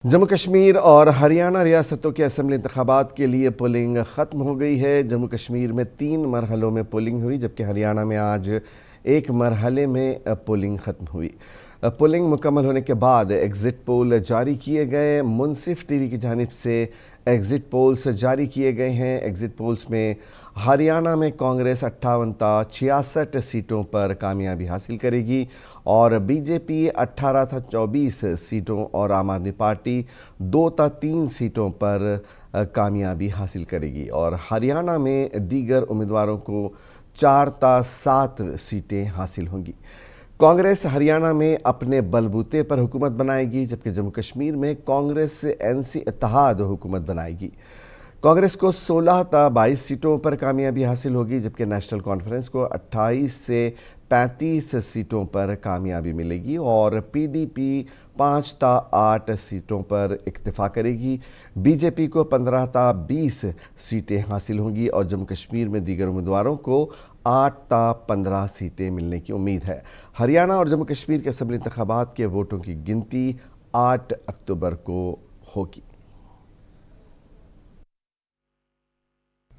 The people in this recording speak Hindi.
जम्मू कश्मीर और हरियाणा रियासतों के असेंबली इंतखाबात के लिए पोलिंग ख़त्म हो गई है। जम्मू कश्मीर में 3 मरहलों में पोलिंग हुई, जबकि हरियाणा में आज एक मरहले में पोलिंग ख़त्म हुई। पोलिंग मुकम्मल होने के बाद एग्ज़िट पोल जारी किए गए। मुनसिफ टीवी की जानिब से एग्ज़िट पोल्स जारी किए गए हैं। एग्ज़िट पोल्स में हरियाणा में कांग्रेस 58-66 सीटों पर कामयाबी हासिल करेगी और बीजेपी 18-24 सीटों और आम आदमी पार्टी 2-3 सीटों पर कामयाबी हासिल करेगी और हरियाणा में दीगर उम्मीदवारों को 4-7 सीटें हासिल होंगी। कांग्रेस हरियाणा में अपने बलबूते पर हुकूमत बनाएगी, जबकि जम्मू कश्मीर में कांग्रेस एनसी इत्तेहाद हुकूमत बनाएगी। कांग्रेस को 16-22 सीटों पर कामयाबी हासिल होगी, जबकि नेशनल कॉन्फ्रेंस को 28 से 35 सीटों पर कामयाबी मिलेगी और पीडीपी 5-8 सीटों पर इक्तफा करेगी। बीजेपी को 15-20 सीटें हासिल होंगी और जम्मू कश्मीर में दीगर उम्मीदवारों को 8-15 सीटें मिलने की उम्मीद है। हरियाणा और जम्मू कश्मीर के असेंबली इंतखाबात के वोटों की गिनती 8 अक्टूबर को होगी।